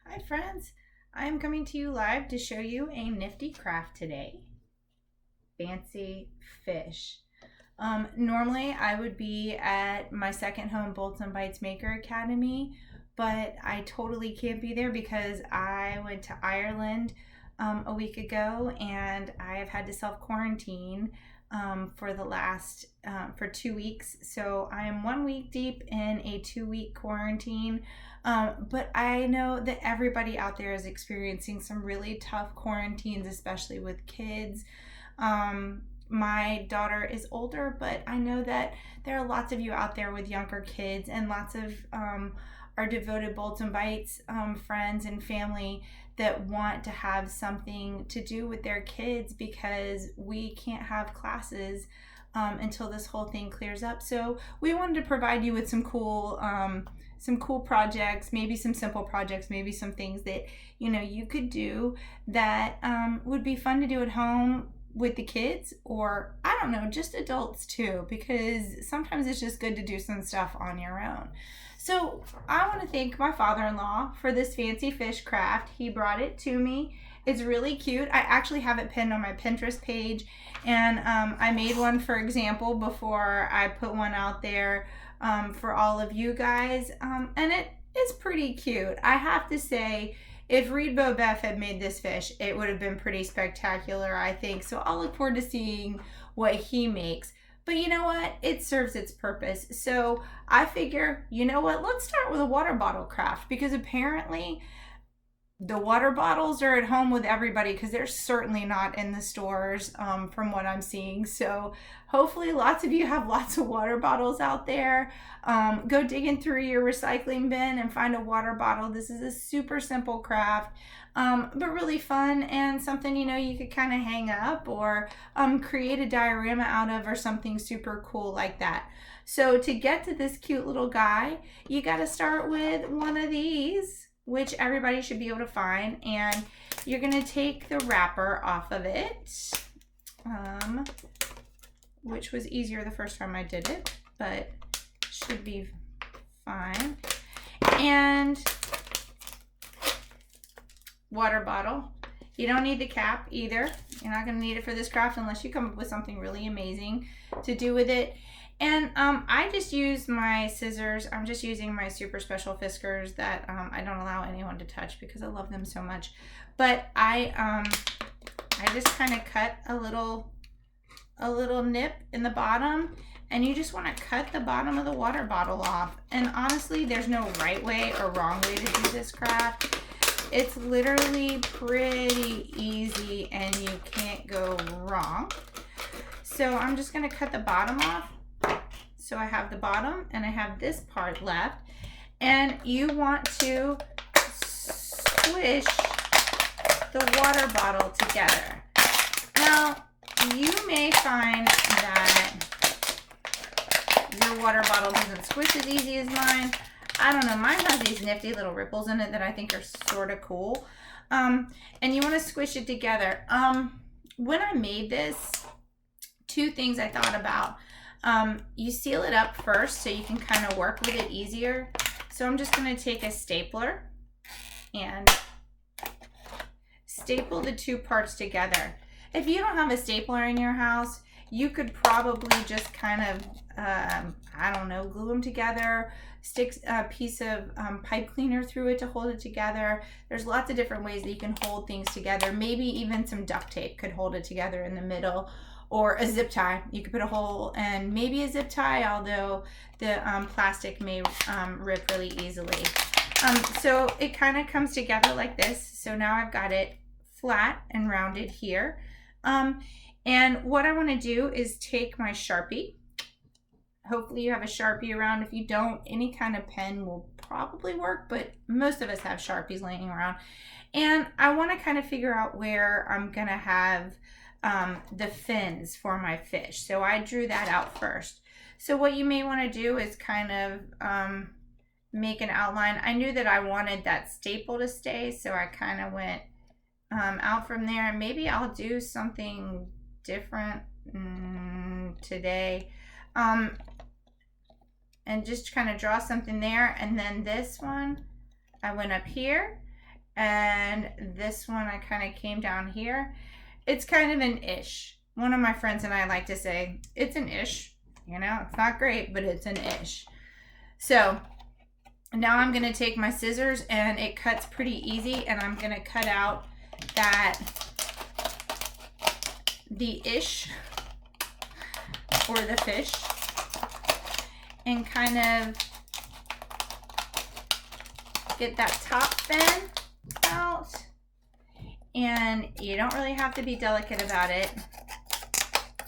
Hi friends, I am coming to you live to show you a nifty craft today. Fancy fish. Normally I would be at my second home Bolts and Bites Maker Academy, but I totally can't be there because I went to Ireland a week ago and I have had to self-quarantine for the last for 2 weeks. So I am 1 week deep in a 2 week quarantine. But I know that everybody out there is experiencing some really tough quarantines, especially with kids. My daughter is older, but I know that there are lots of you out there with younger kids, and lots of our devoted Bolts and Bites friends and family that want to have something to do with their kids because we can't have classes until this whole thing clears up. So we wanted to provide you with some cool projects, maybe some simple projects, maybe some things that you could do that would be fun to do at home with the kids, or I don't know, just adults too, because sometimes it's just good to do some stuff on your own. So I want to thank my father-in-law for this fancy fish craft. He brought it to me. It's really cute. I actually have it pinned on my Pinterest page, and I made one, for example, before I put one out there for all of you guys, and it is pretty cute. I have to say, if Reed Bobeth had made this fish, it would have been pretty spectacular, I think. So I'll look forward to seeing what he makes. But you know what? It serves its purpose. So I figure, you know what? Let's start with a water bottle craft, because apparently the water bottles are at home with everybody, because they're certainly not in the stores from what I'm seeing. So hopefully lots of you have lots of water bottles out there. Go digging through your recycling bin and find a water bottle. This is a super simple craft, but really fun, and something you could kind of hang up or create a diorama out of, or something super cool like that. So to get to this cute little guy, you got to start with one of these, which everybody should be able to find, and you're going to take the wrapper off of it, which was easier the first time I did it, but should be fine. And water bottle. You don't need the cap either. You're not going to need it for this craft unless you come up with something really amazing to do with it. And I just use my scissors. I'm just using my super special Fiskars that I don't allow anyone to touch because I love them so much. But I just kind of cut a little nip in the bottom, and you just want to cut the bottom of the water bottle off. And honestly, there's no right way or wrong way to do this craft. It's literally pretty easy, and you can't go wrong. So I'm just going to cut the bottom off. So I have the bottom and I have this part left, and you want to squish the water bottle together. Now, you may find that your water bottle doesn't squish as easy as mine. I don't know, mine has these nifty little ripples in it that I think are sort of cool. And you want to squish it together. When I made this, two things I thought about. You seal it up first so you can kind of work with it easier. So I'm just going to take a stapler and staple the two parts together. If you don't have a stapler in your house, you could probably just kind of, I don't know, glue them together, stick a piece of pipe cleaner through it to hold it together. There's lots of different ways that you can hold things together. Maybe even some duct tape could hold it together in the middle. Or a zip tie. You could put a hole and maybe a zip tie, although the plastic may rip really easily. So it kind of comes together like this. So now I've got it flat and rounded here. And what I want to do is take my Sharpie. Hopefully you have a Sharpie around. If you don't, any kind of pen will probably work, but most of us have Sharpies laying around. And I want to kind of figure out where I'm going to have the fins for my fish. So I drew that out first. So what you may want to do is kind of make an outline. I knew that I wanted that staple to stay, so I kind of went out from there. And maybe I'll do something different today, and just kind of draw something there. And then this one, I went up here And this one I kind of came down here. It's kind of an ish. One of my friends and I like to say, it's an ish. You know, it's not great, but it's an ish. So now I'm going to take my scissors, and it cuts pretty easy, and I'm going to cut out the ish or the fish, and kind of get that top fin out. And you don't really have to be delicate about it.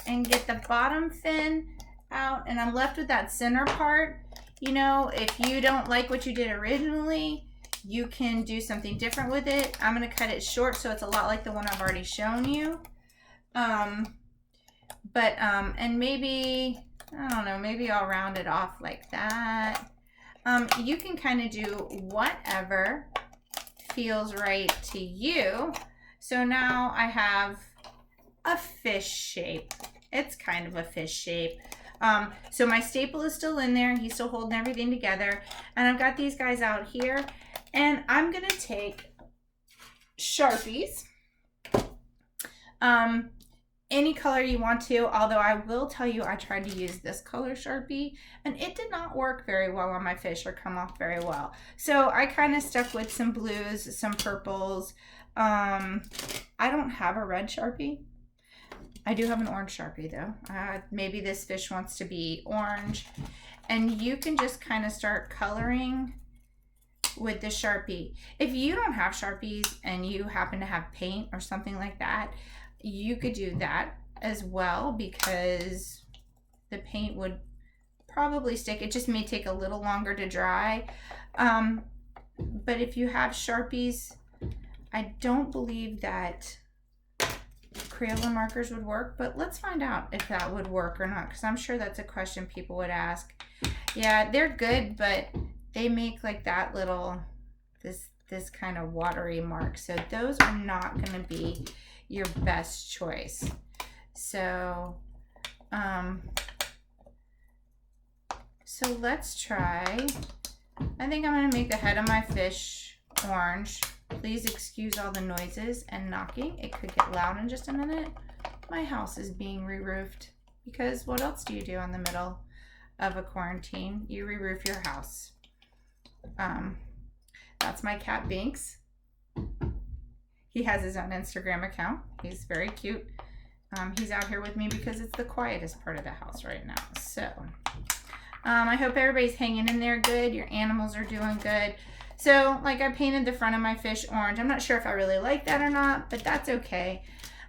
And get the bottom fin out, and I'm left with that center part. You know, if you don't like what you did originally, you can do something different with it. I'm going to cut it short so it's a lot like the one I've already shown you. And maybe, I don't know, maybe I'll round it off like that. You can kind of do whatever feels right to you. So now I have a fish shape. It's kind of a fish shape. So my staple is still in there. He's still holding everything together. And I've got these guys out here. And I'm going to take Sharpies. Any color you want to, although I will tell you I tried to use this color Sharpie and it did not work very well on my fish or come off very well. So I kind of stuck with some blues, some purples. I don't have a red Sharpie. I do have an orange Sharpie though. Maybe this fish wants to be orange. And you can just kind of start coloring with the Sharpie. If you don't have Sharpies and you happen to have paint or something like that, you could do that as well, because the paint would probably stick. It just may take a little longer to dry. But if you have Sharpies, I don't believe that Crayola markers would work, but let's find out if that would work or not, because I'm sure that's a question people would ask. Yeah, they're good, but they make like that little, this kind of watery mark. So those are not going to be your best choice. So, so let's try. I think I'm going to make the head of my fish orange. Please excuse all the noises and knocking. It could get loud in just a minute. My house is being re-roofed, because what else do you do in the middle of a quarantine? You re-roof your house. That's my cat Binks. He has his own Instagram account. He's very cute. He's out here with me because it's the quietest part of the house right now. So I hope everybody's hanging in there good. Your animals are doing good. So like I painted the front of my fish orange. I'm not sure if I really like that or not, but that's okay.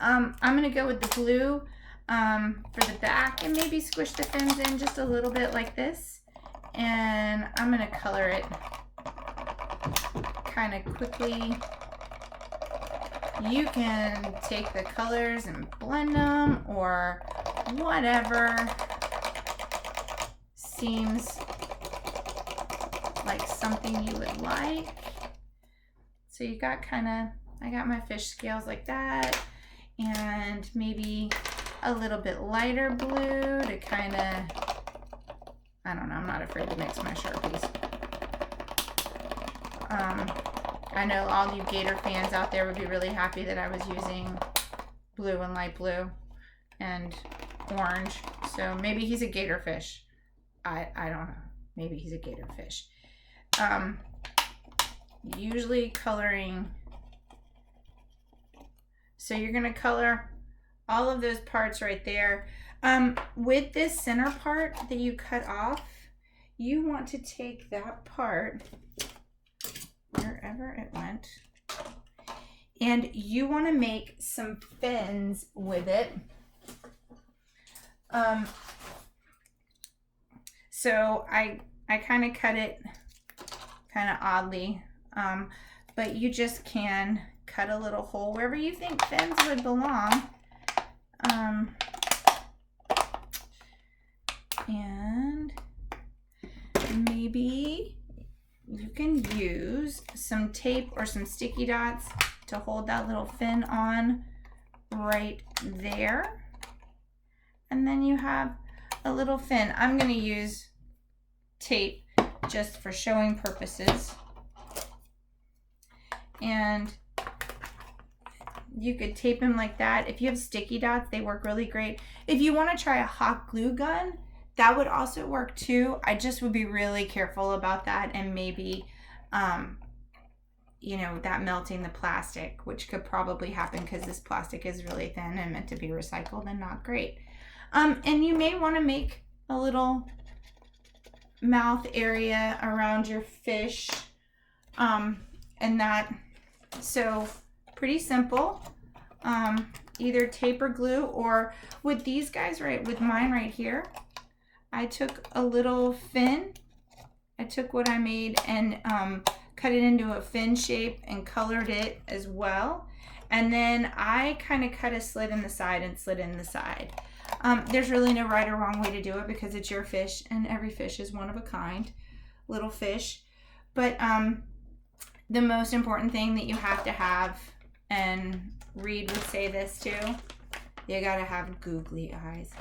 I'm going to go with the blue for the back and maybe squish the fins in just a little bit like this. And I'm going to color it kind of quickly. You can take the colors and blend them or whatever seems like something you would like. So you got I got my fish scales like that, and maybe a little bit lighter blue to kind of, I don't know, I'm not afraid to mix my Sharpies. I know all you gator fans out there would be really happy that I was using blue and light blue and orange. So maybe he's a gator fish. I don't know. Maybe he's a gator fish. Usually coloring. So you're going to color all of those parts right there. With this center part that you cut off, you want to take that part wherever it went, and you want to make some fins with it. So I kind of cut it kind of oddly, but you just can cut a little hole wherever you think fins would belong. And maybe you can use some tape or some sticky dots to hold that little fin on right there. And then you have a little fin. I'm going to use tape just for showing purposes. and you could tape them like that. If you have sticky dots, they work really great. If you want to try a hot glue gun, that would also work too. I just would be really careful about that, and maybe you know, that melting the plastic, which could probably happen because this plastic is really thin and meant to be recycled and not great. And you may want to make a little mouth area around your fish, and that, so pretty simple. Either tape or glue, or with these guys, right, with mine right here, I took a little fin. I took what I made and cut it into a fin shape and colored it as well. And then I kind of cut a slit in the side and slid in the side. There's really no right or wrong way to do it because it's your fish, and every fish is one of a kind, little fish. But the most important thing that you have to have, and Reed would say this too, you gotta have googly eyes.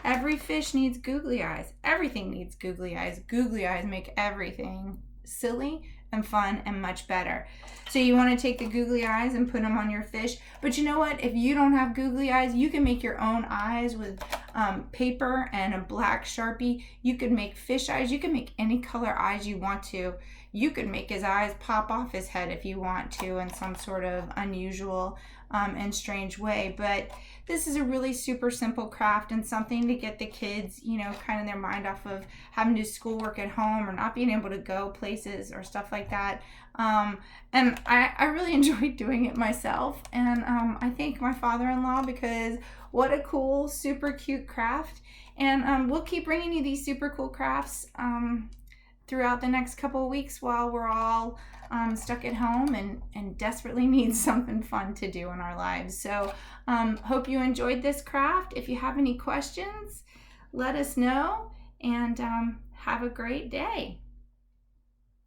Every fish needs googly eyes. Everything needs googly eyes. Googly eyes make everything silly and fun and much better. So you want to take the googly eyes and put them on your fish. But you know what? If you don't have googly eyes, you can make your own eyes with paper and a black Sharpie. You could make fish eyes. You can make any color eyes you want to. You could make his eyes pop off his head if you want to in some sort of unusual and strange way. But this is a really super simple craft and something to get the kids, you know, kind of their mind off of having to do schoolwork at home or not being able to go places or stuff like that. And I really enjoyed doing it myself. And I thank my father-in-law because what a cool, super cute craft. And we'll keep bringing you these super cool crafts throughout the next couple of weeks while we're all stuck at home and desperately need something fun to do in our lives. So hope you enjoyed this craft. If you have any questions, let us know, and have a great day.